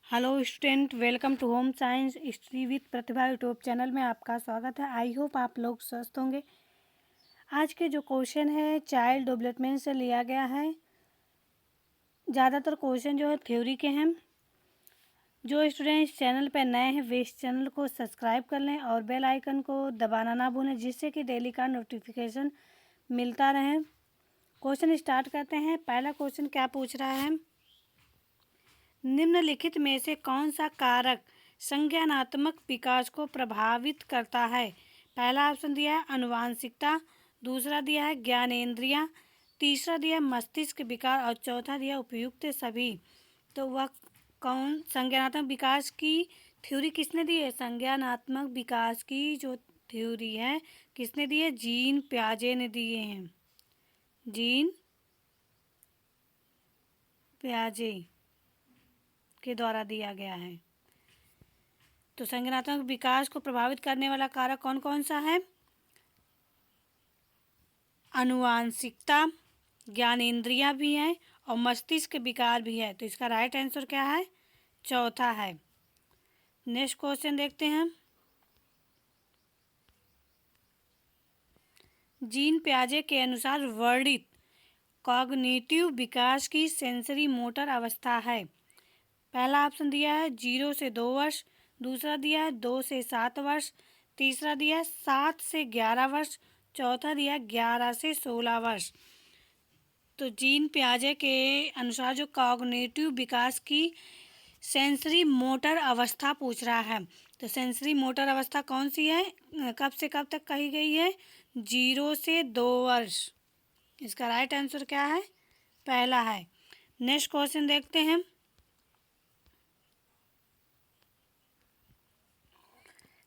Hello student, welcome to home science history with Pratibha YouTube channel में आपका स्वागत है। आई होप आप लोग स्वस्थ होंगे। आज के जो क्वेश्चन है चाइल्ड डेवलपमेंट से लिया गया है। ज़्यादातर क्वेश्चन जो है थ्योरी के हैं। जो स्टूडेंट्स चैनल पर नए हैं वे इस चैनल को सब्सक्राइब कर लें और बेल आइकन को दबाना ना भूलें, जिससे कि डेली का नोटिफिकेशन मिलता रहे। क्वेश्चन स्टार्ट करते हैं। पहला क्वेश्चन क्या पूछ रहा है, निम्नलिखित में से कौन सा कारक संज्ञानात्मक विकास को प्रभावित करता है। पहला ऑप्शन दिया है आनुवांशिकता, दूसरा दिया है ज्ञानेंद्रियां, तीसरा दिया है मस्तिष्क विकार और चौथा दिया उपयुक्त सभी। तो वह कौन संज्ञानात्मक विकास की थ्योरी किसने दी है? संज्ञानात्मक विकास की जो थ्योरी है किसने दी है? जीन पियाजे ने दिए हैं। जीन पियाजे के द्वारा दिया गया है। तो संज्ञानात्मक विकास को प्रभावित करने वाला कारक कौन कौन सा है? आनुवांशिकता, ज्ञानेंद्रियां भी हैं और मस्तिष्क विकार भी है। तो इसका राइट आंसर क्या है? चौथा है। नेक्स्ट क्वेश्चन देखते हैं। जीन पियाजे के अनुसार वर्णित कॉग्निटिव विकास की सेंसरी मोटर अवस्था है। पहला ऑप्शन दिया है 0 से 2 वर्ष, दूसरा दिया है 2 से 7 वर्ष, तीसरा दिया है 7 से 11 वर्ष, चौथा दिया है 11 से 16 वर्ष। तो जीन पियाजे के अनुसार जो कॉग्निटिव विकास की सेंसरी मोटर अवस्था पूछ रहा है, तो सेंसरी मोटर अवस्था कौन सी है, कब से कब तक कही गई है? 0 से 2 वर्ष। इसका राइट आंसर क्या है? पहला है। नेक्स्ट क्वेश्चन देखते हैं।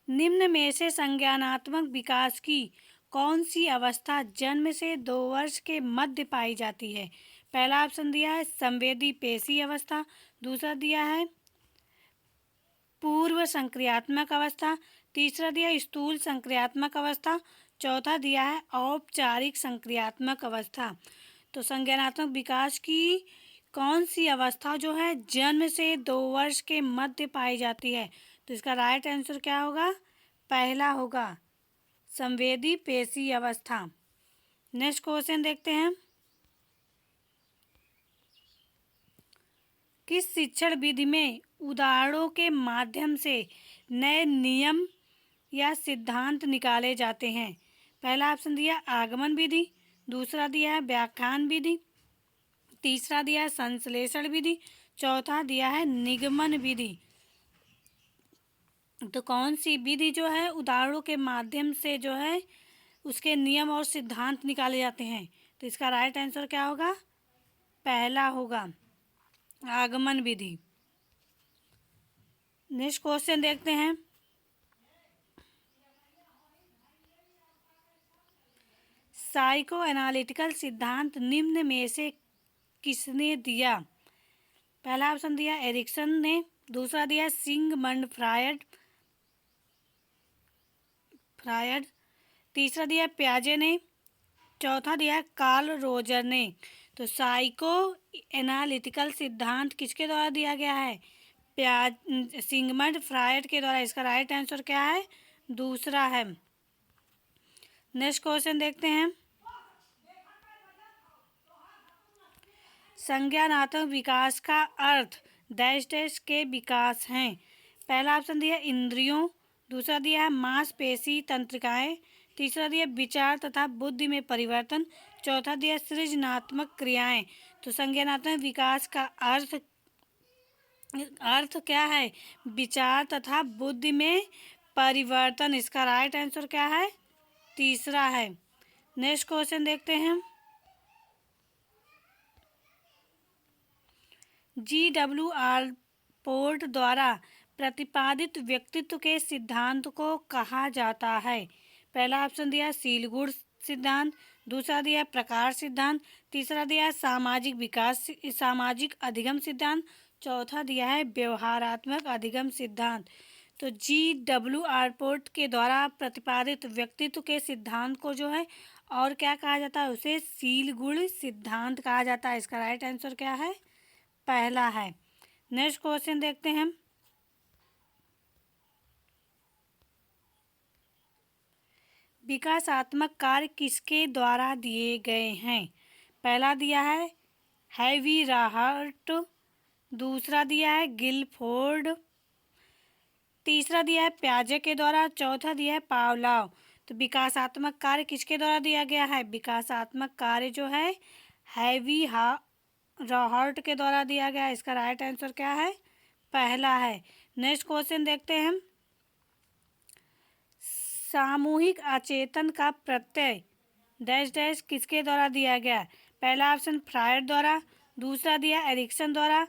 निम्न में से संज्ञानात्मक विकास की कौन सी अवस्था जन्म से 2 वर्ष के मध्य पाई जाती है? पहला ऑप्शन दिया है संवेदी पेशी अवस्था, दूसरा दिया है पूर्व संक्रियात्मक अवस्था, तीसरा दिया है स्थूल संक्रियात्मक अवस्था, चौथा दिया है औपचारिक संक्रियात्मक अवस्था। तो संज्ञानात्मक विकास की कौन सी अवस्था जो है जन्म से 2 वर्ष के मध्य पाई जाती है? तो इसका राइट आंसर क्या होगा? पहला होगा संवेदी पेशी अवस्था। नेक्स्ट क्वेश्चन देखते हैं। किस शिक्षण विधि में उदाहरणों के माध्यम से नए नियम या सिद्धांत निकाले जाते हैं? पहला ऑप्शन दिया आगमन विधि, दूसरा दिया है व्याख्यान विधि, तीसरा दिया है संश्लेषण विधि, चौथा दिया है निगमन विधि। तो कौन सी विधि जो है उदाहरणों के माध्यम से जो है उसके नियम और सिद्धांत निकाले जाते हैं? तो इसका राइट आंसर क्या होगा? पहला होगा आगमन विधि। नेक्स्ट क्वेश्चन देखते हैं। साइको एनालिटिकल सिद्धांत निम्न में से किसने दिया? पहला ऑप्शन दिया एरिक्सन ने, दूसरा दिया सिगमंड फ्रायड, तीसरा दिया पियाजे ने, चौथा दिया कार्ल रोजर ने। तो साइको एनालिटिकल सिद्धांत किसके द्वारा दिया गया है? सिगमंड फ्रायड के द्वारा। इसका राइट आंसर क्या है? दूसरा है। नेक्स्ट क्वेश्चन देखते हैं। संज्ञानात्मक विकास का अर्थ डैश डैश के विकास हैं। पहला ऑप्शन दिया इंद्रियों, दूसरा दिया है मांसपेशी तंत्रिकाएं, तीसरा दिया विचार तथा बुद्धि में परिवर्तन, चौथा दिया सृजनात्मक क्रियाएं। तो संज्ञानात्मक विकास का अर्थ क्या है? विचार तथा बुद्धि में परिवर्तन। इसका राइट आंसर क्या है? तीसरा है। नेक्स्ट क्वेश्चन देखते हैं। GW आलपोर्ट द्वारा प्रतिपादित व्यक्तित्व के सिद्धांत को कहा जाता है? पहला ऑप्शन दिया सीलगुण सिद्धांत, दूसरा दिया प्रकार सिद्धांत, तीसरा दिया सामाजिक अधिगम सिद्धांत, चौथा दिया है व्यवहारात्मक अधिगम सिद्धांत। तो GW आलपोर्ट के द्वारा प्रतिपादित व्यक्तित्व के सिद्धांत को जो है और क्या कहा जाता है? उसे सीलगुण सिद्धांत कहा जाता है। इसका राइट आंसर क्या है? पहला है। नेक्स्ट क्वेश्चन देखते हैं हम। विकासात्मक कार्य किसके द्वारा दिए गए हैं? पहला दिया है हैवी राहर्ट, दूसरा दिया है गिलफोर्ड, तीसरा दिया है प्याजे के द्वारा, चौथा दिया है पावलोव। तो विकासात्मक कार्य किसके द्वारा दिया गया है? विकासात्मक कार्य जो है हैवी राहर्ट के द्वारा दिया गया है। इसका राइट आंसर क्या है? पहला है। नेक्स्ट क्वेश्चन देखते हैं हम। सामूहिक अचेतन का प्रत्यय डैश डैश किसके द्वारा दिया गया है? पहला ऑप्शन फ्रायड द्वारा, दूसरा दिया एरिक्सन द्वारा,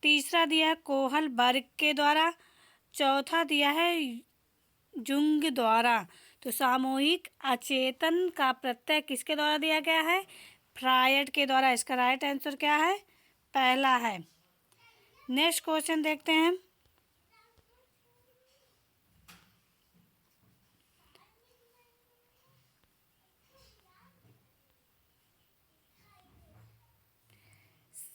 तीसरा दिया कोहल बर्ग के द्वारा, चौथा दिया है जुंग द्वारा। तो सामूहिक अचेतन का प्रत्यय किसके द्वारा दिया गया है? फ्रायड के द्वारा। इसका राइट आंसर क्या है? पहला है। नेक्स्ट क्वेश्चन देखते हैं।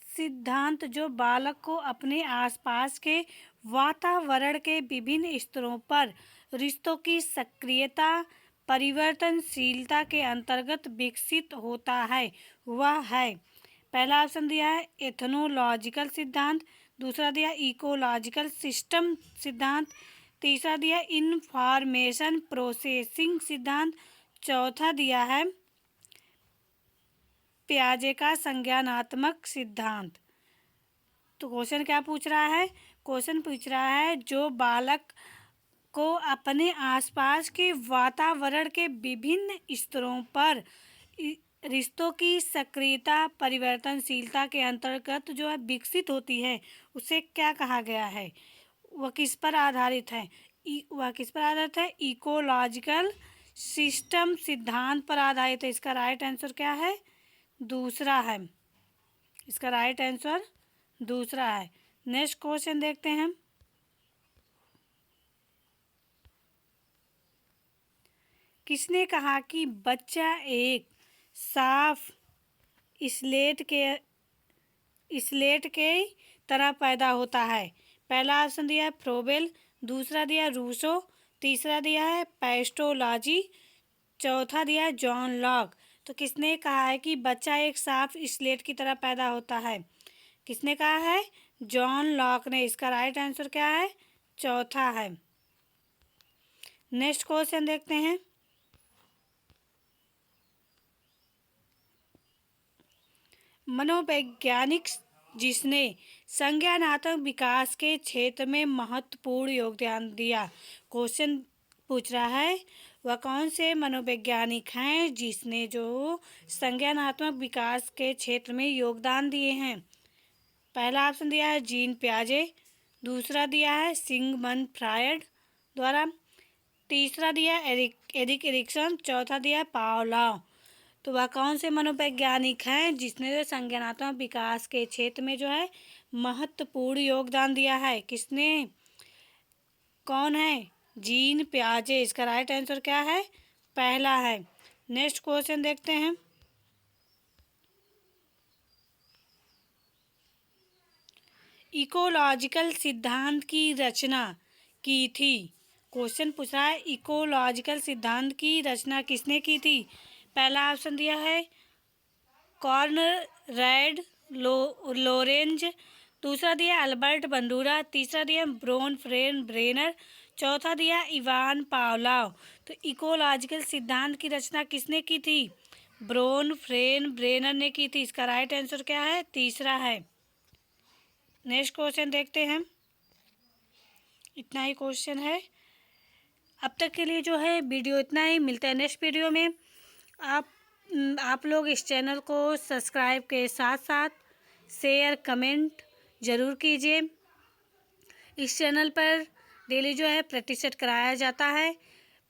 सिद्धांत जो बालक को अपने आसपास के वातावरण के विभिन्न स्तरों पर रिश्तों की सक्रियता परिवर्तनशीलता के अंतर्गत विकसित होता है वह है। पहला ऑप्शन दिया है एथनोलॉजिकल सिद्धांत, दूसरा दिया इकोलॉजिकल सिस्टम सिद्धांत, तीसरा दिया इंफॉर्मेशन प्रोसेसिंग सिद्धांत, चौथा दिया है प्याजे का संज्ञानात्मक सिद्धांत। तो क्वेश्चन क्या पूछ रहा है? क्वेश्चन पूछ रहा है जो बालक को अपने आसपास के वातावरण के विभिन्न स्तरों पर रिश्तों की सक्रियता परिवर्तनशीलता के अंतर्गत जो है विकसित होती है उसे क्या कहा गया है? वह किस पर आधारित है? वह किस पर आधारित है? इकोलॉजिकल सिस्टम सिद्धांत पर आधारित है। इसका राइट आंसर क्या है? दूसरा है। इसका राइट आंसर दूसरा है। नेक्स्ट क्वेश्चन देखते हैं हम। किसने कहा कि बच्चा एक साफ स्लेट के तरह पैदा होता है? पहला ऑप्शन दिया है फ्रोबेल, दूसरा दिया रूसो, तीसरा दिया है पेस्टोलॉजी, चौथा दिया है जॉन लॉक। तो किसने कहा है कि बच्चा एक साफ स्लेट की तरह पैदा होता है? किसने कहा है? जॉन लॉक ने। इसका राइट आंसर क्या है? चौथा है। नेक्स्ट क्वेश्चन देखते हैं। मनोवैज्ञानिक जिसने संज्ञानात्मक विकास के क्षेत्र में महत्वपूर्ण योगदान दिया। क्वेश्चन पूछ रहा है वह कौन से मनोवैज्ञानिक हैं जिसने जो संज्ञानात्मक विकास के क्षेत्र में योगदान दिए हैं? पहला ऑप्शन दिया है जीन पियाजे, दूसरा दिया है सिगमंड फ्रायड द्वारा, तीसरा दिया एरिक एरिक्सन, चौथा दिया है पावलोव। तो वह कौन से मनोवैज्ञानिक हैं जिसने संज्ञानात्मक विकास के क्षेत्र में जो है महत्वपूर्ण योगदान दिया है? किसने? कौन है? जीन पियाजे। इसका राइट आंसर क्या है? पहला है। नेक्स्ट क्वेश्चन देखते हैं। इकोलॉजिकल सिद्धांत की रचना की थी। क्वेश्चन पूछ रहा है इकोलॉजिकल सिद्धांत की रचना किसने की थी? पहला ऑप्शन दिया है कॉर्नरैड लोरेंज, दूसरा दिया अल्बर्ट बंडूरा, तीसरा दिया ब्रेनर, चौथा दिया इवान पावलोव। तो इकोलॉजिकल सिद्धांत की रचना किसने की थी? ब्रेनर ने की थी। इसका राइट आंसर क्या है? तीसरा है। नेक्स्ट क्वेश्चन देखते हैं। इतना ही क्वेश्चन है अब तक के लिए। जो है वीडियो इतना ही। मिलता है नेक्स्ट वीडियो में। आप लोग इस चैनल को सब्सक्राइब के साथ साथ शेयर कमेंट ज़रूर कीजिए। इस चैनल पर डेली जो है प्रैक्टिस सेट कराया जाता है।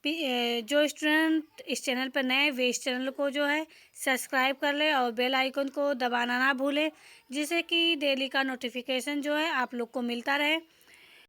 जो स्टूडेंट इस चैनल पर नए वे इस चैनल को जो है सब्सक्राइब कर ले और बेल आइकन को दबाना ना भूलें, जिससे कि डेली का नोटिफिकेशन जो है आप लोग को मिलता रहे।